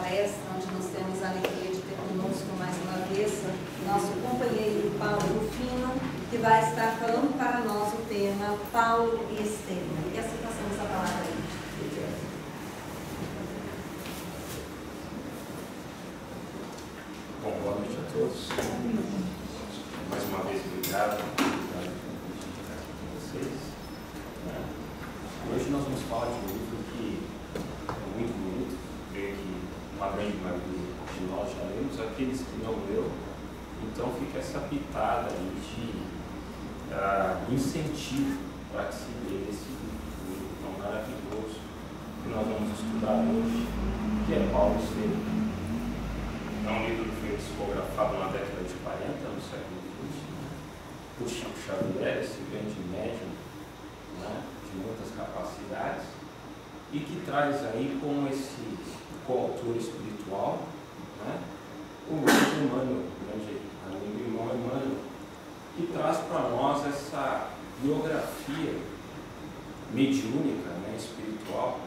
palestra, onde nós temos a alegria de ter conosco mais uma vez nosso companheiro Paulo Rufino, que vai estar falando para nós o tema Paulo e Estevão. E assim passamos a palavra aí. Bom, boa noite a todos. Mais uma vez, obrigado por estar com vocês. Hoje nós vamos falar de um livro que é muito bonito. Creio que uma grande maioria de nós já lemos, aqueles que não leu. Então fica essa pitada aí de incentivo para que se leia esse livro tão maravilhoso que nós vamos estudar hoje, que é Paulo e Estevão. É um livro que foi psicografado na década de 40, no século XX, por Chico Xavier, esse grande médium, né, de muitas capacidades, e que traz aí como esse coautor espiritual, né, o grande Emmanuel, o grande amigo irmão Emmanuel, que traz para nós essa biografia mediúnica, né, espiritual,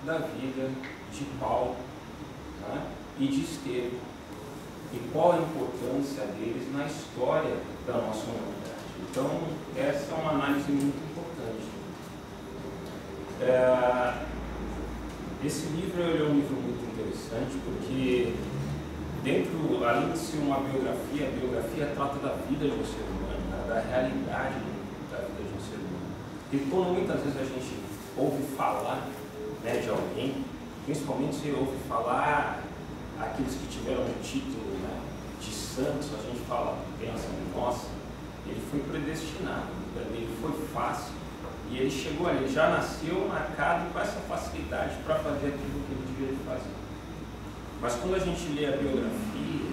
da vida de Paulo, né, e de Estevão, e qual a importância deles na história da nossa humanidade. Então, essa é uma análise muito importante. Esse livro é um livro muito interessante, porque além de ser uma biografia, a biografia trata da vida de um ser humano, né, da realidade da vida de um ser humano. E quando muitas vezes a gente ouve falar, né, de alguém, principalmente se ouve falar aqueles que tiveram o título, né, de santos, a gente pensa, nossa, ele foi predestinado, ele foi fácil, e ele chegou ali, já nasceu marcado com essa facilidade para fazer aquilo que ele devia fazer. Mas quando a gente lê a biografia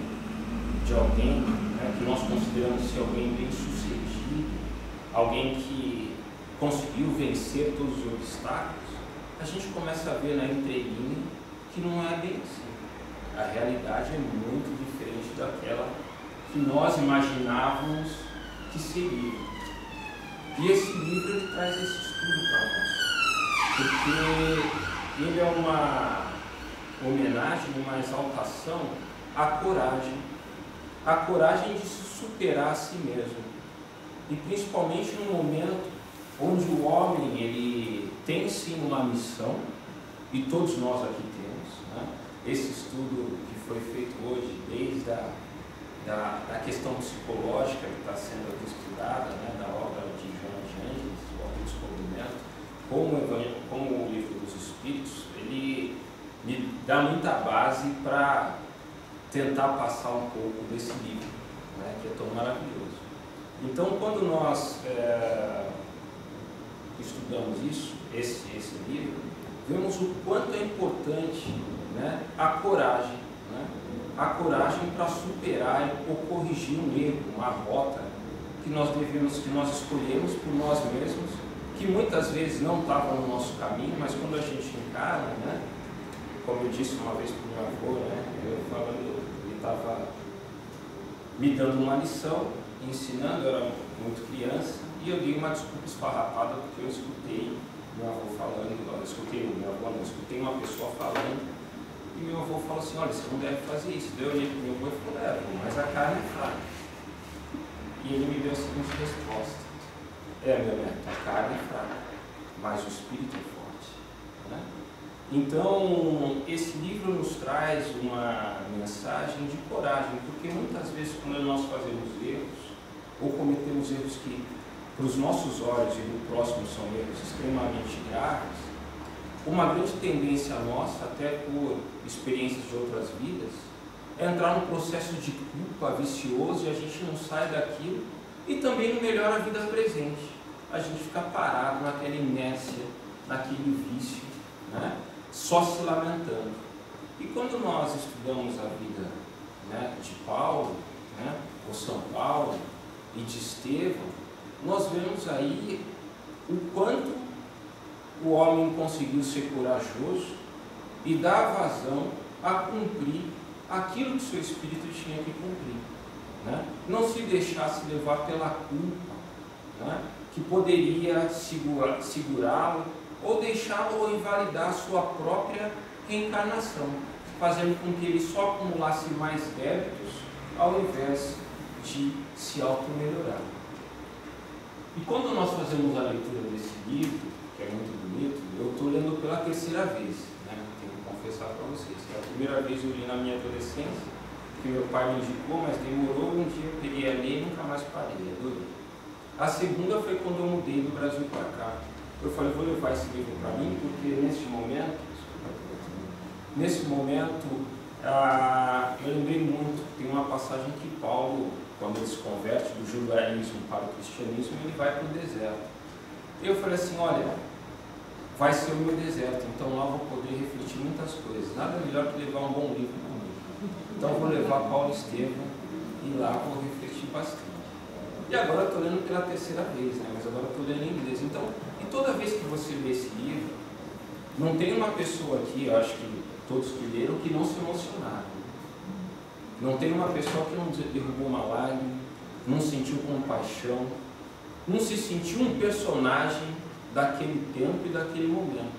de alguém, né, que nós consideramos ser alguém bem sucedido, alguém que conseguiu vencer todos os obstáculos, a gente começa a ver na entrelinha que não é bem assim. A realidade é muito diferente daquela que nós imaginávamos que seria. E esse livro ele traz esse estudo para nós, porque ele é uma homenagem, uma exaltação à coragem de se superar a si mesmo. E principalmente no momento onde o homem ele tem sim uma missão, e todos nós aqui temos, né? Esse estudo que foi feito hoje, desde a questão psicológica que está sendo aqui estudada, né, da obra de Joana de Ângeles, o Autodescobrimento, como o Livro dos Espíritos, ele me dá muita base para tentar passar um pouco desse livro, né, que é tão maravilhoso. Então, quando nós estudamos esse livro, vemos o quanto é importante, né, a coragem para superar ou corrigir um erro, uma rota que nós escolhemos por nós mesmos, que muitas vezes não estava no nosso caminho, mas quando a gente encara, né, como eu disse uma vez para o meu avô, né, ele estava me dando uma lição, ensinando, eu era muito criança, e eu dei uma desculpa esfarrapada porque eu escutei meu avô falando, eu escutei uma pessoa falando, e meu avô falou assim, olha, você não deve fazer isso. Daí eu olhei para o meu avô e falei, mas a carne é fraca. E ele me deu a seguinte resposta, meu neto, a carne é fraca, mas o espírito é forte, né? Então, esse livro nos traz uma mensagem de coragem, porque muitas vezes quando nós fazemos erros, ou cometemos erros que para os nossos olhos e do próximo são erros extremamente graves, uma grande tendência nossa, até por experiências de outras vidas, é entrar num processo de culpa vicioso e a gente não sai daquilo e também não melhora a vida presente. A gente fica parado naquela inércia, naquele vício, né, só se lamentando. E quando nós estudamos a vida, né, de Paulo, né, ou São Paulo e de Estevão, nós vemos aí o quanto o homem conseguiu ser corajoso e dar vazão a cumprir aquilo que seu espírito tinha que cumprir, né? Não se deixasse levar pela culpa, né, que poderia segurá-lo ou deixá-lo invalidar a sua própria reencarnação. fazendo com que ele só acumulasse mais débitos ao invés de se auto-melhorar. E quando nós fazemos a leitura desse livro, que é muito bonito, eu estou lendo pela terceira vez, né? Tenho que confessar para vocês. Que a primeira vez eu li na minha adolescência, que meu pai me indicou, mas demorou, um dia eu peguei a ler e nunca mais parei, adorei. A segunda foi quando eu mudei do Brasil para cá. Eu falei, vou levar esse livro para mim, porque nesse momento, eu lembrei muito, tem uma passagem que Paulo, quando ele se converte do judaísmo para o cristianismo, ele vai para o deserto. Eu falei assim, olha, vai ser o meu deserto, então lá eu vou poder refletir muitas coisas. Nada melhor que levar um bom livro comigo. Então eu vou levar Paulo Estevam e lá vou refletir bastante. E agora eu estou lendo pela terceira vez, né? Mas agora eu estou lendo em inglês. Então, e toda vez que você lê esse livro, não tem uma pessoa aqui, eu acho que todos que leram, que não se emocionaram. Não tem uma pessoa que não derrubou uma lágrima, não sentiu compaixão, não se sentiu um personagem daquele tempo e daquele momento.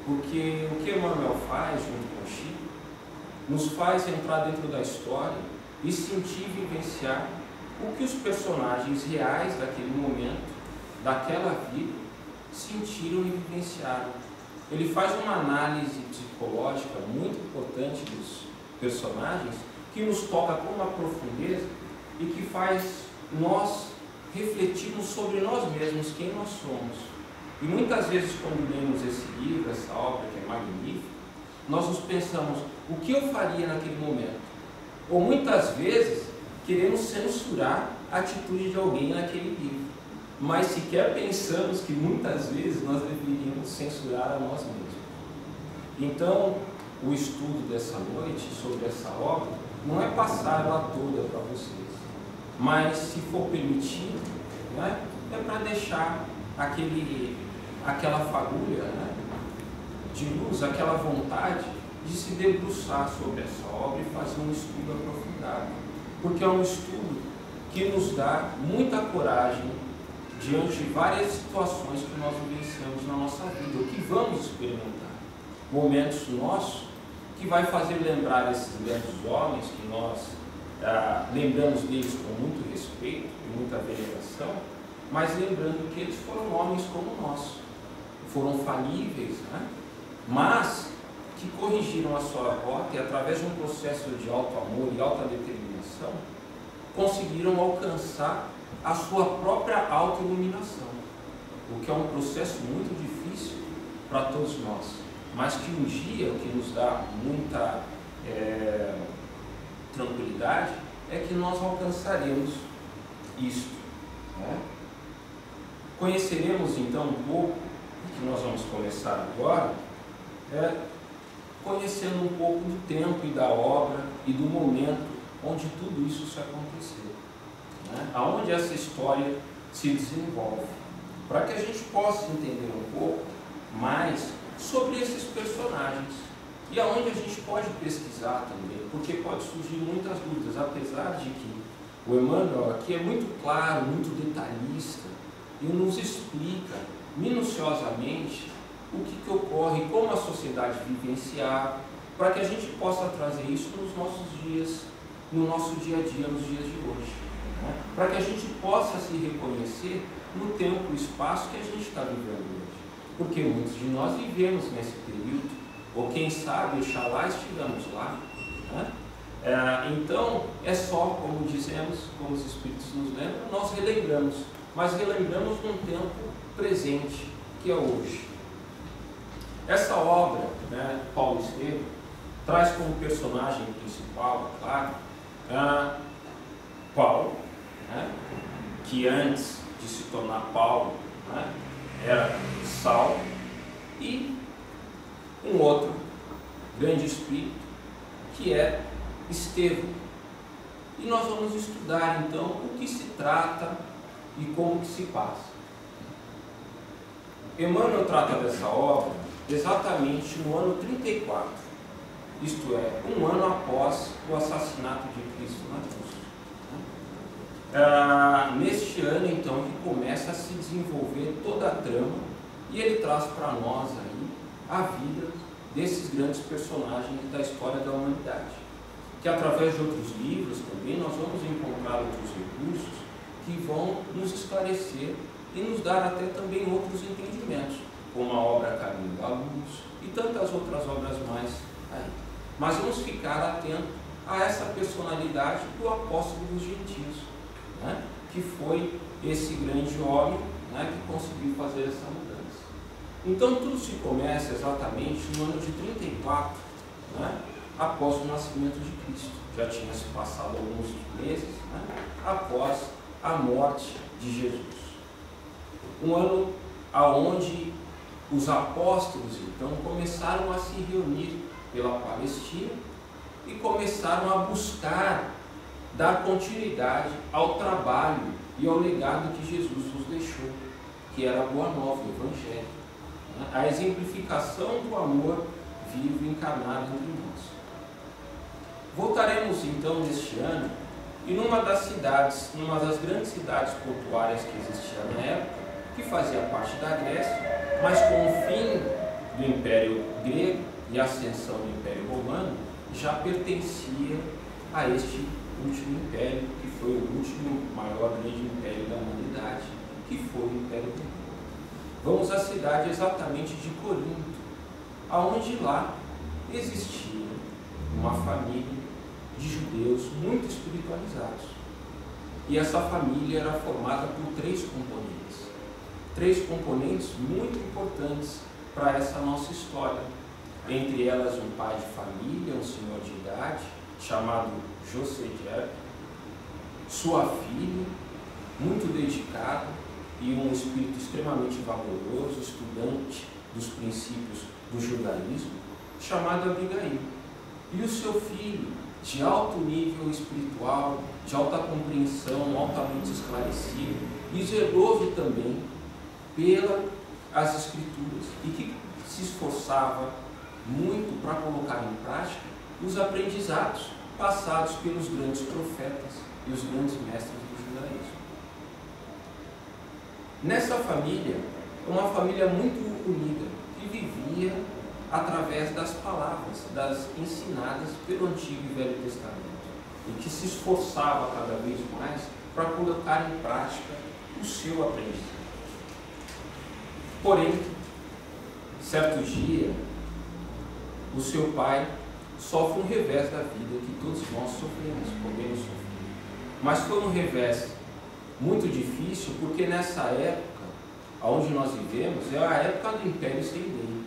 Porque o que Emmanuel faz, junto com o Chico, nos faz entrar dentro da história e sentir e vivenciar o que os personagens reais daquele momento, daquela vida, sentiram e vivenciaram. Ele faz uma análise psicológica muito importante dos personagens, que nos toca com uma profundeza e que faz nós refletirmos sobre nós mesmos, quem nós somos. E muitas vezes, quando lemos esse livro, essa obra que é magnífica, nós nos pensamos, o que eu faria naquele momento? Ou muitas vezes, queremos censurar a atitude de alguém naquele livro, mas sequer pensamos que muitas vezes nós deveríamos censurar a nós mesmos. Então, o estudo dessa noite sobre essa obra não é passar ela toda para vocês, mas, se for permitido, né, é para deixar aquela fagulha, né, de luz, aquela vontade de se debruçar sobre essa obra e fazer um estudo aprofundado, porque é um estudo que nos dá muita coragem diante de várias situações que nós vivenciamos na nossa vida, ou que vamos experimentar. Momentos nossos que vai fazer lembrar esses grandes homens, que nós lembramos deles com muito respeito e muita veneração, mas lembrando que eles foram homens como nós, foram falíveis, né? Mas que corrigiram a sua rota e, através de um processo de alto amor e alta determinação, conseguiram alcançar a sua própria autoiluminação, o que é um processo muito difícil para todos nós, mas que um dia, o que nos dá muita tranquilidade, é que nós alcançaremos isto, né? Conheceremos então um pouco, que nós vamos começar agora, conhecendo um pouco do tempo e da obra e do momento onde tudo isso se aconteceu, né? Aonde essa história se desenvolve, para que a gente possa entender um pouco mais sobre esses personagens e aonde a gente pode pesquisar também, porque pode surgir muitas dúvidas, apesar de que o Emmanuel aqui é muito claro, muito detalhista e nos explica minuciosamente o que ocorre, como a sociedade vivenciar, para que a gente possa trazer isso nos nossos dias, no nosso dia a dia, nos dias de hoje, né? Para que a gente possa se reconhecer no tempo e espaço que a gente está vivendo hoje, porque muitos de nós vivemos nesse período, ou quem sabe, oxalá estivemos lá, né? Então, é só, como dizemos, como os Espíritos nos lembram, nós relembramos, mas relembramos num tempo presente, que é hoje. Essa obra, né, Paulo Estevam, traz como personagem principal, claro, Paulo, né, que antes de se tornar Paulo, né, era Saulo, e um outro grande espírito, que é Estevão. E nós vamos estudar então o que se trata e como que se passa. Emmanuel trata dessa obra exatamente no ano 34, isto é, um ano após o assassinato de Cristo na cruz. Neste ano então que começa a se desenvolver toda a trama, e ele traz para nós aí a vida desses grandes personagens da história da humanidade. Que através de outros livros também nós vamos encontrar outros recursos que vão nos esclarecer e nos dar até também outros entendimentos, como a obra Caminho da Luz e tantas outras obras mais aí. Mas vamos ficar atentos a essa personalidade do apóstolo dos gentios, né? Que foi esse grande homem, né, que conseguiu fazer essa mudança. Então tudo se começa exatamente no ano de 34, né, após o nascimento de Cristo. Já tinha se passado alguns meses, né, após a morte de Jesus. Um ano aonde os apóstolos então começaram a se reunir pela Palestina e começaram a buscar dar continuidade ao trabalho e ao legado que Jesus nos deixou, que era a Boa Nova, o Evangelho, né? A exemplificação do amor vivo encarnado entre nós. Voltaremos então neste ano e numa das grandes cidades portuárias que existia na época, que fazia parte da Grécia, mas com o fim do Império Grego e a ascensão do Império Romano, já pertencia a este último império, que foi o último maior grande império da humanidade, que foi o Império Romano. Vamos à cidade exatamente de Corinto, aonde lá existia uma família de judeus muito espiritualizados. E essa família era formada por três componentes muito importantes para essa nossa história. Entre elas um pai de família, um senhor de idade, chamado José, sua filha, muito dedicada e um espírito extremamente valoroso, estudante dos princípios do judaísmo, chamado Abigail, e o seu filho, de alto nível espiritual, de alta compreensão, altamente esclarecido e zeloso também pelas Escrituras, e que se esforçava muito para colocar em prática os aprendizados passados pelos grandes profetas e os grandes mestres do judaísmo. Nessa família, uma família muito unida, que vivia através das palavras, das ensinadas pelo Antigo e Velho Testamento, e que se esforçava cada vez mais para colocar em prática o seu aprendizado. Porém, certo dia, o seu pai sofre um revés da vida que todos nós sofremos, podemos sofrer. Mas foi um revés muito difícil, porque nessa época, onde nós vivemos, é a época do Império Sem Lei.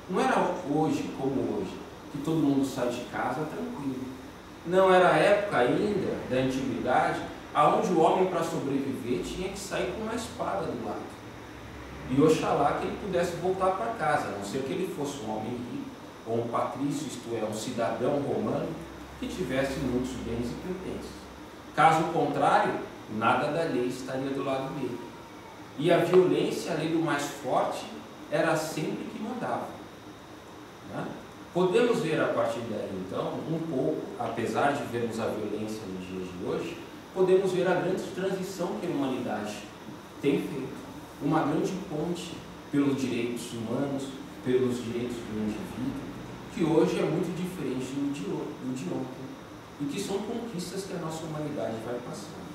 Não era hoje, como hoje, que todo mundo sai de casa tranquilo. Não era a época ainda da antiguidade, onde o homem, para sobreviver, tinha que sair com uma espada do lado. E oxalá que ele pudesse voltar para casa, a não ser que ele fosse um homem rico, ou um patrício, isto é, um cidadão romano, que tivesse muitos bens e pertences. Caso contrário, nada da lei estaria do lado dele. E a violência, a lei do mais forte, era sempre que mandava, né? Podemos ver a partir daí, então, um pouco, apesar de vermos a violência nos dias de hoje, podemos ver a grande transição que a humanidade tem feito. Uma grande ponte pelos direitos humanos, pelos direitos do indivíduo, que hoje é muito diferente do de ontem, e que são conquistas que a nossa humanidade vai passando.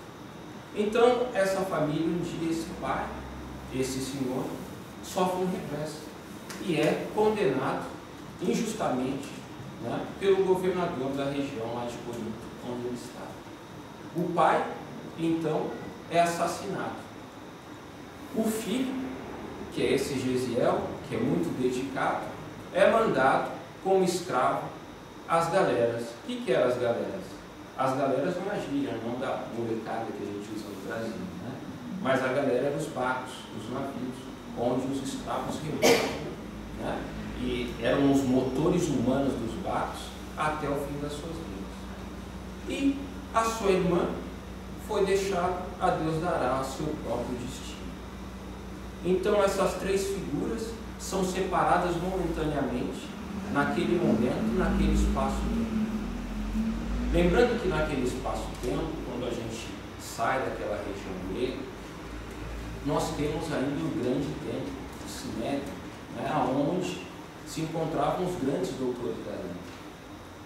Então, essa família, um dia, esse pai, esse senhor, sofre um revés e é condenado injustamente, né, pelo governador da região lá de Corinto, onde ele estava. O pai, então, é assassinado. O filho, que é esse Gesiel, que é muito dedicado, é mandado como escravo às galeras. O que eram as galeras? As galeras não é gíria, não da molecada que a gente usa no Brasil, né? Mas a galera era os barcos, os navios, onde os escravos remavam, né? E eram os motores humanos dos barcos até o fim das suas vidas. E a sua irmã foi deixada, a Deus dará o seu próprio destino. Então essas três figuras são separadas momentaneamente, naquele momento, naquele espaço-tempo. Lembrando que naquele espaço-tempo, quando a gente sai daquela região grega, nós temos ainda um grande templo, o Sinédrio, né, onde se encontravam os grandes doutores da lei.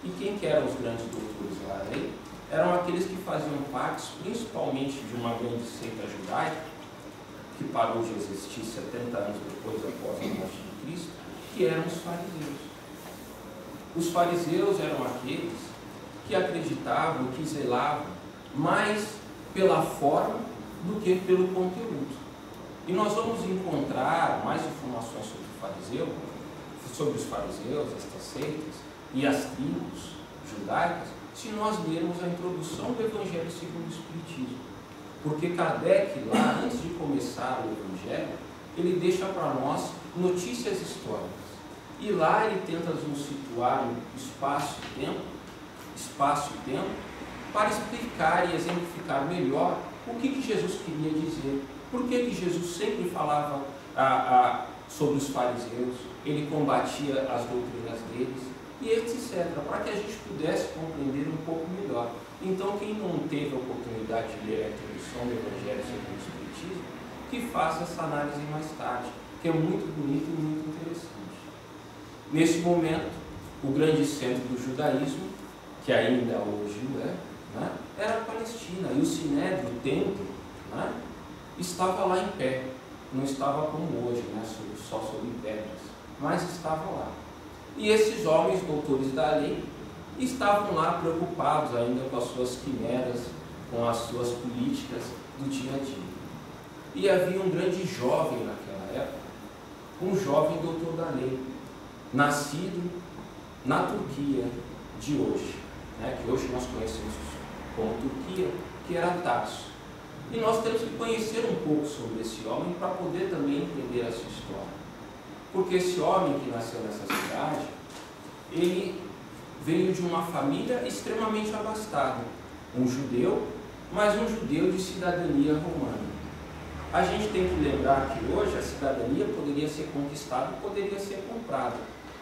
E quem que eram os grandes doutores da lei? Eram aqueles que faziam parte, principalmente, de uma grande seita judaica, que parou de existir 70 anos depois, após a morte de Cristo, que eram os fariseus. Os fariseus eram aqueles que acreditavam, que zelavam mais pela forma do que pelo conteúdo. E nós vamos encontrar mais informações sobre os fariseus, estas seitas e as tribos judaicas, se nós lermos a introdução do Evangelho segundo o Espiritismo. Porque Kardec, lá, antes de começar o Evangelho, ele deixa para nós notícias históricas. E lá ele tenta nos situar em espaço e tempo, para explicar e exemplificar melhor o que Jesus queria dizer. Por que Jesus sempre falava sobre os fariseus, ele combatia as doutrinas deles, e etc., para que a gente pudesse compreender um pouco melhor. Então, quem não teve a oportunidade de ler a introdução do Evangelho segundo o Espiritismo, que faça essa análise mais tarde, que é muito bonita e muito interessante. Nesse momento, o grande centro do judaísmo, que ainda hoje é, né, era a Palestina, e o Sinédrio, o templo, né, estava lá em pé. Não estava como hoje, né, só sobre pedras, mas estava lá. E esses homens, doutores da lei, estavam lá preocupados ainda com as suas quimeras, com as suas políticas do dia a dia. E havia um grande jovem naquela época, um jovem doutor da lei, nascido na Turquia de hoje, né, que hoje nós conhecemos como Turquia, que era Tarso. E nós temos que conhecer um pouco sobre esse homem para poder também entender a sua história. Porque esse homem que nasceu nessa cidade, ele veio de uma família extremamente abastada. Um judeu, mas um judeu de cidadania romana. A gente tem que lembrar que hoje a cidadania poderia ser conquistada e poderia ser comprada.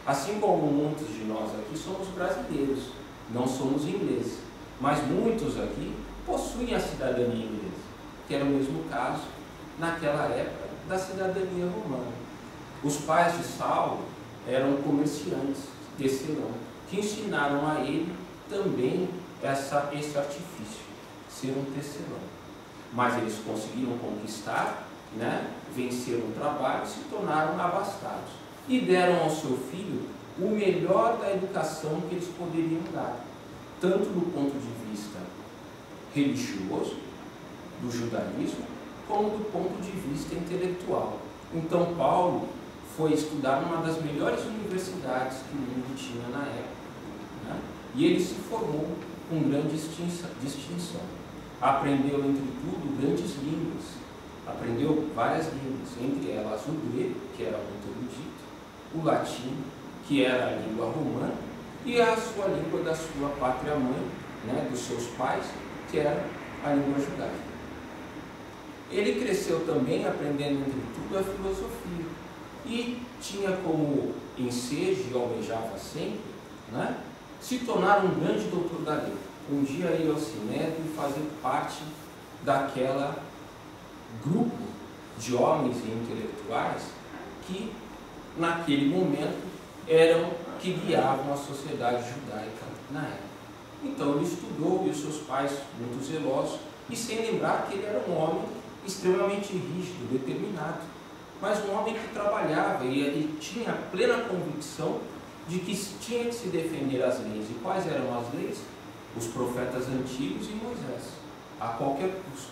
Assim como muitos de nós aqui somos brasileiros, não somos ingleses. Mas muitos aqui possuem a cidadania inglesa, que era o mesmo caso, naquela época, da cidadania romana. Os pais de Saulo eram comerciantes, tecelão, que ensinaram a ele também esse artifício, ser um tecelão. Mas eles conseguiram conquistar, né, venceram o trabalho e se tornaram abastados. E deram ao seu filho o melhor da educação que eles poderiam dar, tanto do ponto de vista religioso, do judaísmo, como do ponto de vista intelectual. Então Paulo foi estudar numa das melhores universidades que o mundo tinha na época, né? E ele se formou com grande distinção. Aprendeu, entre tudo, grandes línguas. Aprendeu várias línguas, entre elas o grego, que era muito erudito, o latim, que era a língua romana, e a sua língua da sua pátria-mãe, né, dos seus pais, que era a língua judaica. Ele cresceu também aprendendo, entre tudo, a filosofia. E tinha como ensejo, e almejava sempre, né, se tornar um grande doutor da lei. Um dia ir ao Sinédrio e fazer parte daquela grupo de homens e intelectuais que, naquele momento, eram que guiavam a sociedade judaica na época. Então ele estudou, e os seus pais, muito zelosos, e sem lembrar que ele era um homem extremamente rígido, determinado, mas um homem que trabalhava e ele tinha plena convicção de que tinha que se defender as leis. E quais eram as leis? Os profetas antigos e Moisés, a qualquer custo.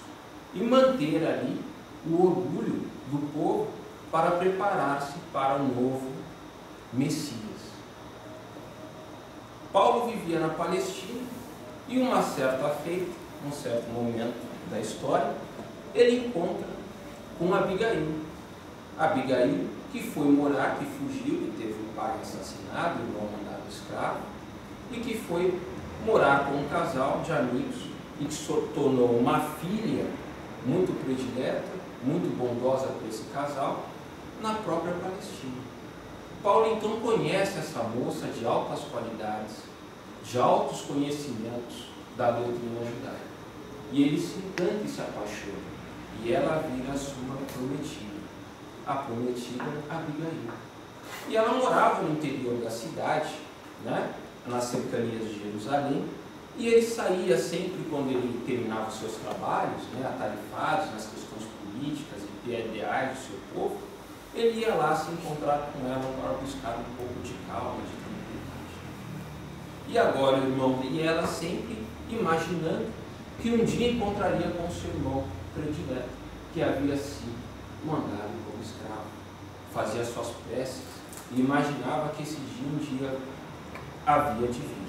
E manter ali o orgulho do povo para preparar-se para o novo Messias. Paulo vivia na Palestina e uma certa feita, um certo momento da história, ele encontra com Abigail. Abigail, que foi morar, que fugiu e teve o pai assassinado, o irmão mandado escravo, e que foi morar com um casal de amigos e que se tornou uma filha muito predileta, muito bondosa para esse casal, na própria Palestina. Paulo então conhece essa moça de altas qualidades, de altos conhecimentos da doutrina judaica. E ele se encanta e se apaixona. E ela vira a sua prometida, a prometida Abigail. E ela morava no interior da cidade, né, nas cercanias de Jerusalém, e ele saía sempre quando ele terminava os seus trabalhos, né, atarifados nas questões políticas e ideais do seu povo. Ele ia lá se encontrar com ela para buscar um pouco de calma, de tranquilidade. E agora o irmão e ela sempre imaginando que um dia encontraria com o seu irmão predileto, que havia sido mandado como escravo. Fazia suas preces e imaginava que esse dia um dia havia de vir.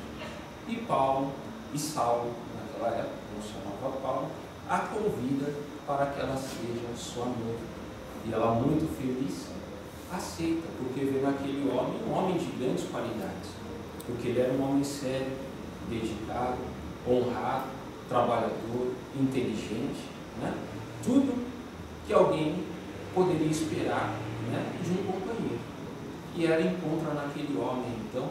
E Paulo e Saulo, naquela época, não se chamava Paulo, a convida para que ela seja sua noiva. E ela, muito feliz, aceita, porque vê naquele homem um homem de grandes qualidades. Porque ele era um homem sério, dedicado, honrado, trabalhador, inteligente, né? Tudo que alguém poderia esperar, né, de um companheiro. E ela encontra naquele homem, então,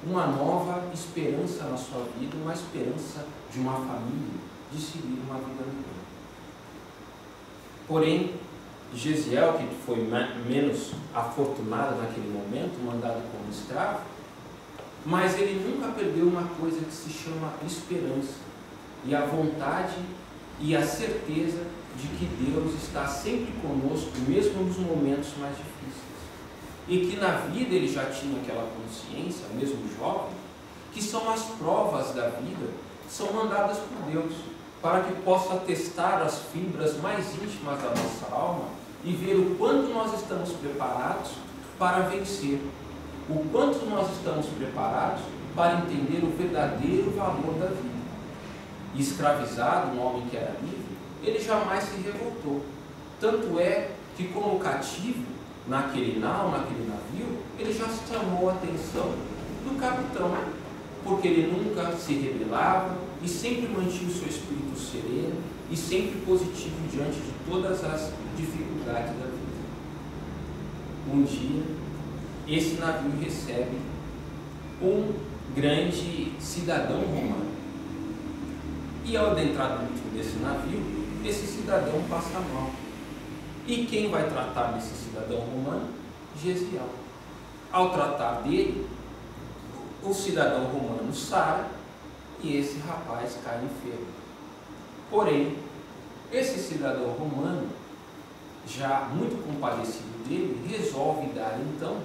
uma nova esperança na sua vida, uma esperança de uma família, de seguir uma vida melhor. Porém, Gesiel, que foi menos afortunado naquele momento, mandado como escravo, mas ele nunca perdeu uma coisa que se chama esperança, e a vontade e a certeza de que Deus está sempre conosco, mesmo nos momentos mais difíceis. E que na vida ele já tinha aquela consciência, mesmo jovem, que são as provas da vida, são mandadas por Deus, para que possa testar as fibras mais íntimas da nossa alma e ver o quanto nós estamos preparados para vencer, o quanto nós estamos preparados para entender o verdadeiro valor da vida. E escravizado, um homem que era livre, ele jamais se revoltou. Tanto é que, como cativo, naquele navio, ele já chamou a atenção do capitão, porque ele nunca se rebelava e sempre mantinha o seu espírito sereno e sempre positivo diante de todas as dificuldades da vida. Um dia, esse navio recebe um grande cidadão romano. E ao adentrar dentro desse navio, esse cidadão passa mal. E quem vai tratar desse cidadão romano? Gesiel. Ao tratar dele, o cidadão romano sara e esse rapaz cai enfermo. Porém, esse cidadão romano, já muito compadecido dele, resolve dar então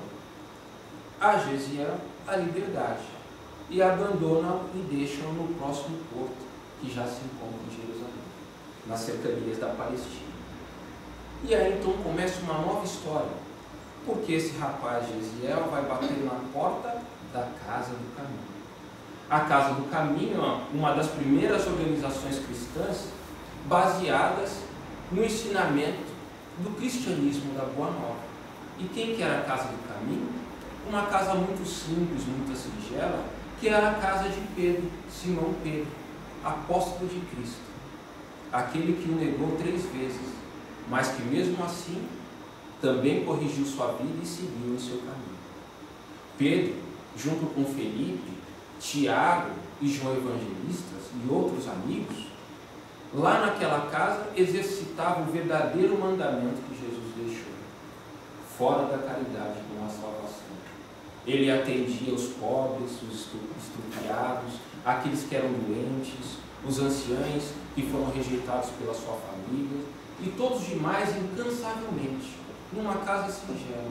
a Gesiel a liberdade e abandona-o e deixa-o no próximo porto, que já se encontra em Jerusalém, nas cercanias da Palestina. E aí então começa uma nova história, porque esse rapaz Gesiel vai bater na porta da Casa do Caminho. A Casa do Caminho é uma das primeiras organizações cristãs baseadas no ensinamento do cristianismo da Boa Nova. E quem que era a Casa do Caminho? Uma casa muito simples, muito singela, que era a casa de Pedro, Simão Pedro, apóstolo de Cristo, aquele que o negou 3 vezes, mas que mesmo assim também corrigiu sua vida e seguiu o seu caminho. Pedro, junto com Felipe, Tiago e João Evangelistas e outros amigos, lá naquela casa exercitavam o verdadeiro mandamento que Jesus deixou: fora da caridade não há salvação. Ele atendia os pobres, os estrupiados, aqueles que eram doentes, os anciãos que foram rejeitados pela sua família e todos os demais incansavelmente, numa casa singela.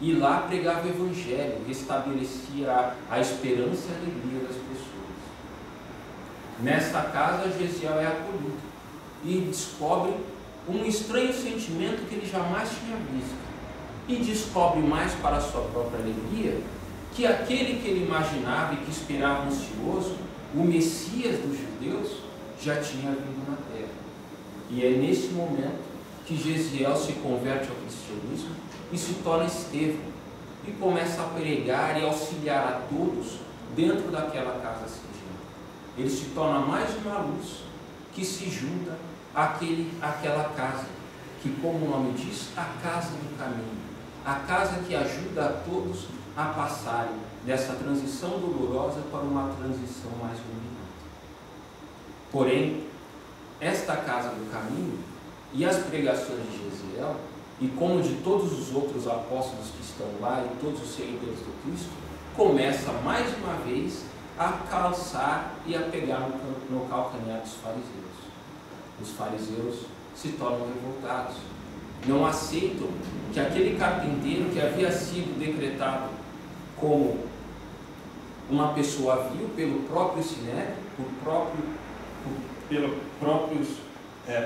E lá pregava o Evangelho, restabelecia a esperança e a alegria das pessoas. Nesta casa, Gesiel é acolhido e descobre um estranho sentimento que ele jamais tinha visto. E descobre mais para a sua própria alegria que aquele que ele imaginava e que esperava ansioso, o Messias dos judeus, já tinha vindo na terra. E é nesse momento que Gesiel se converte ao cristianismo e se torna Estevão, e começa a pregar e auxiliar a todos dentro daquela casa singela. Ele se torna mais uma luz que se junta àquela casa, que, como o nome diz, a casa do caminho, a casa que ajuda a todos a passarem dessa transição dolorosa para uma transição mais luminosa. Porém, esta casa do caminho e as pregações de Gesiel e como de todos os outros apóstolos que estão lá e todos os seguidores do Cristo, começa mais uma vez a calçar e a pegar no calcanhar dos fariseus. Os fariseus se tornam revoltados, não aceitam que aquele carpinteiro que havia sido decretado como uma pessoa vil pelo próprio Sinédrio,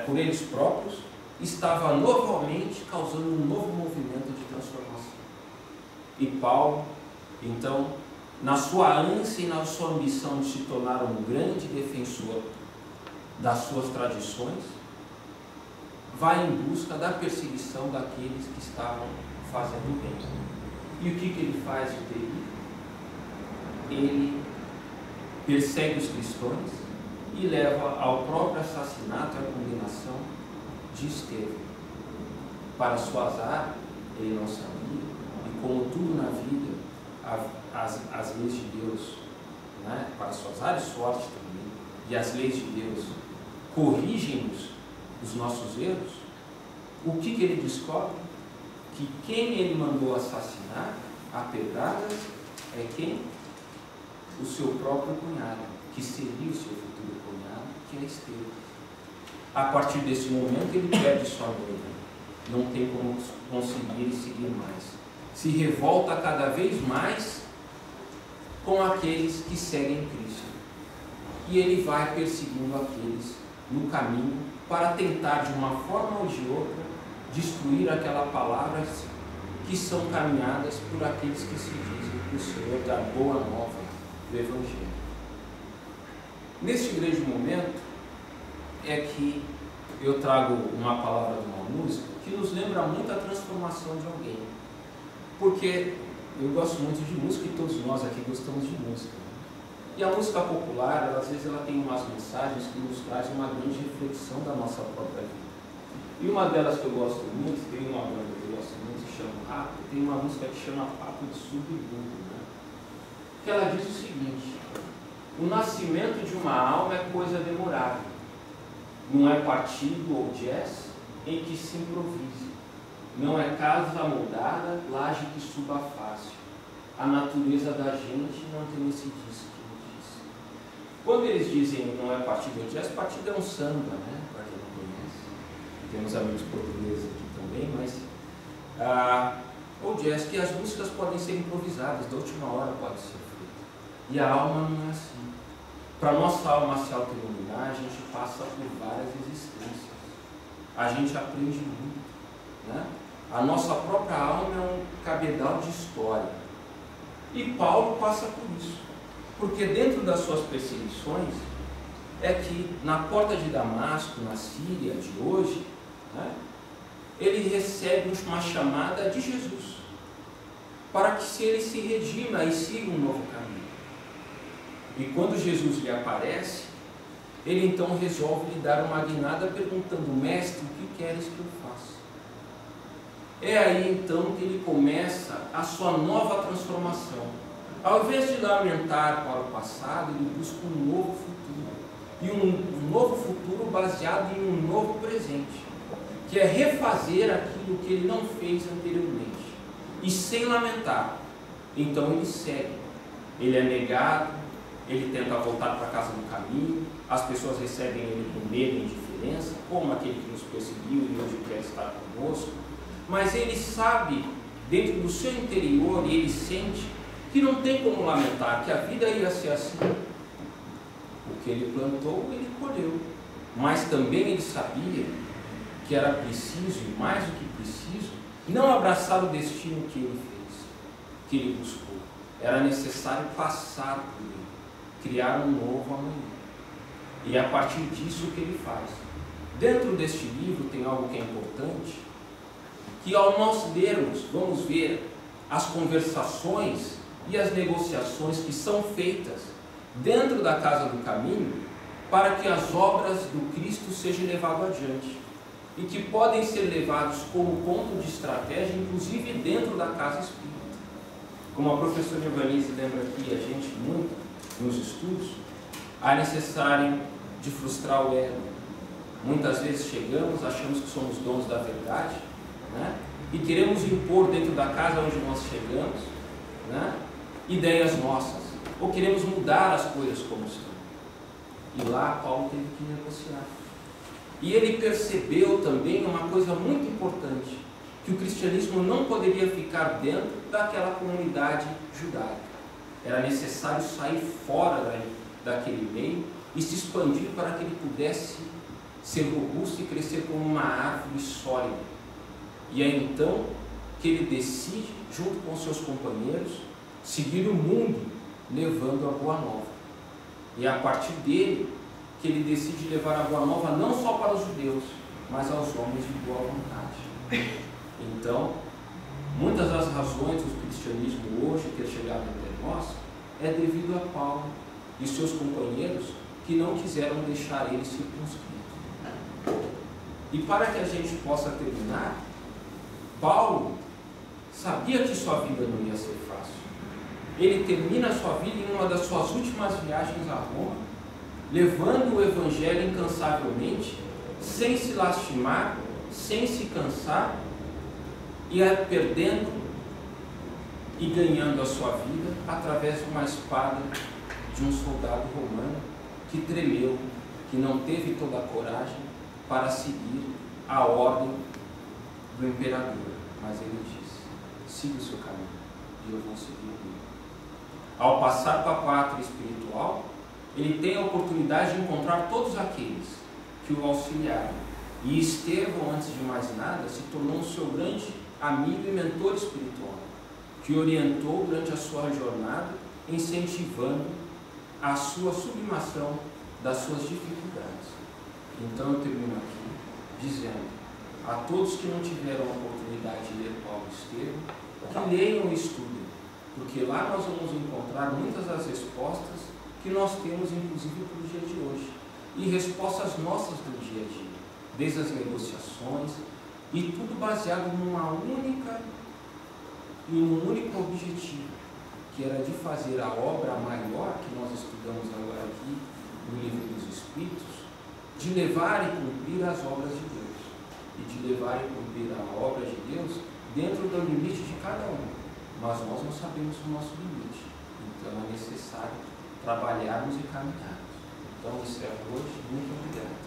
por eles próprios, estava novamente causando um novo movimento de transformação. E Paulo, então, na sua ânsia e na sua ambição de se tornar um grande defensor das suas tradições, vai em busca da perseguição daqueles que estavam fazendo bem. E o que ele faz de terrível? Ele persegue os cristãos e leva ao próprio assassinato e à condenação de Estevão. Para sua azar, ele não sabia, e como tudo na vida, as leis de Deus, né, para sua azar e sorte também, e as leis de Deus corrigem-nos os nossos erros, o que ele descobre? Que quem ele mandou assassinar a pedradas é quem? O seu próprio cunhado, que seria o seu futuro cunhado, que é Estevão. A partir desse momento ele perde sua noiva, não tem como conseguir seguir mais, se revolta cada vez mais com aqueles que seguem Cristo, e ele vai perseguindo aqueles no caminho para tentar de uma forma ou de outra destruir aquelas palavras que são caminhadas por aqueles que se dizem o Senhor da boa nova do Evangelho. Neste grande momento é que eu trago uma palavra de uma música que nos lembra muito a transformação de alguém, porque eu gosto muito de música e todos nós aqui gostamos de música, né? E a música popular, às vezes ela tem umas mensagens que nos trazem uma grande reflexão da nossa própria vida. E uma delas que eu gosto muito, tem uma banda que eu gosto muito, que chama Rato, tem uma música que chama Papo de Submundo, né? Que ela diz o seguinte: o nascimento de uma alma é coisa demorável, não é partido ou jazz em que se improvise, não é casa amoldada, laje que suba fácil, a natureza da gente não tem esse disco. Quando eles dizem não é partido ou jazz, partido é um samba, né? Para quem não conhece, temos amigos portugueses aqui também, mas ou jazz, que as músicas podem ser improvisadas, da última hora pode ser feita. E a alma não é assim. Para a nossa alma se autoiluminar, a gente passa por várias existências. A gente aprende muito, né? A nossa própria alma é um cabedal de história. E Paulo passa por isso. Porque dentro das suas perseguições, é que na porta de Damasco, na Síria de hoje, né, ele recebe uma chamada de Jesus, para que ele se redima e siga um novo caminho. E quando Jesus lhe aparece, ele então resolve lhe dar uma guinada perguntando: mestre, o que queres que eu faça? É aí então que ele começa a sua nova transformação. Ao invés de lamentar para o passado, ele busca um novo futuro. E um novo futuro baseado em um novo presente, que é refazer aquilo que ele não fez anteriormente. E sem lamentar. Então ele segue. Ele é negado, ele tenta voltar para casa no caminho, as pessoas recebem ele com medo e indiferença, como aquele que nos perseguiu e hoje quer estar conosco. Mas ele sabe, dentro do seu interior, e ele sente que não tem como lamentar, que a vida ia ser assim. O que ele plantou, ele colheu. Mas também ele sabia que era preciso, e mais do que preciso, não abraçar o destino que ele fez, que ele buscou. Era necessário passar por ele, criar um novo amanhã. E a partir disso o que ele faz. Dentro deste livro tem algo que é importante, que ao nós lermos, vamos ver as conversações e as negociações que são feitas dentro da casa do caminho para que as obras do Cristo sejam levadas adiante e que podem ser levados como ponto de estratégia, inclusive dentro da casa espírita. Como a professora Evanise lembra aqui a gente muito nos estudos, há necessário de frustrar o ego. Muitas vezes chegamos, achamos que somos donos da verdade, né? e queremos impor dentro da casa onde nós chegamos, né, ideias nossas, ou queremos mudar as coisas como estão. E lá Paulo teve que negociar. E ele percebeu também uma coisa muito importante, que o cristianismo não poderia ficar dentro daquela comunidade judaica. Era necessário sair fora daquele meio e se expandir para que ele pudesse ser robusto e crescer como uma árvore sólida. E é então que ele decide, junto com seus companheiros, seguir o mundo levando a Boa Nova. E é a partir dele que ele decide levar a Boa Nova não só para os judeus, mas aos homens de boa vontade. Então, muitas das razões do cristianismo hoje ter chegado até nós é devido a Paulo e seus companheiros que não quiseram deixar ele circunscrito. E para que a gente possa terminar, Paulo sabia que sua vida não ia ser fácil. Ele termina a sua vida em uma das suas últimas viagens a Roma, levando o Evangelho incansavelmente, sem se lastimar, sem se cansar, e perdendo e ganhando a sua vida através de uma espada de um soldado romano que tremeu, que não teve toda a coragem para seguir a ordem do imperador. Mas ele disse: siga o seu caminho e eu vou seguir o meu. Ao passar para a pátria espiritual, ele tem a oportunidade de encontrar todos aqueles que o auxiliaram. E Estevão, antes de mais nada, se tornou o seu grande amigo e mentor espiritual, que orientou durante a sua jornada, incentivando a sua sublimação das suas dificuldades. Então eu termino aqui dizendo a todos que não tiveram a oportunidade de ler Paulo e Estevão, que leiam e estudem, porque lá nós vamos encontrar muitas das respostas que nós temos, inclusive, para o dia de hoje, e respostas nossas do dia a dia, desde as negociações, e tudo baseado num único objetivo, que era de fazer a obra maior que nós estudamos agora aqui no Livro dos Espíritos, de levar e cumprir as obras de Deus, e de levar e cumprir a obra de Deus dentro do limite de cada um, mas nós não sabemos o nosso limite, então é necessário trabalharmos e caminharmos. Então, encerro hoje. Muito obrigado.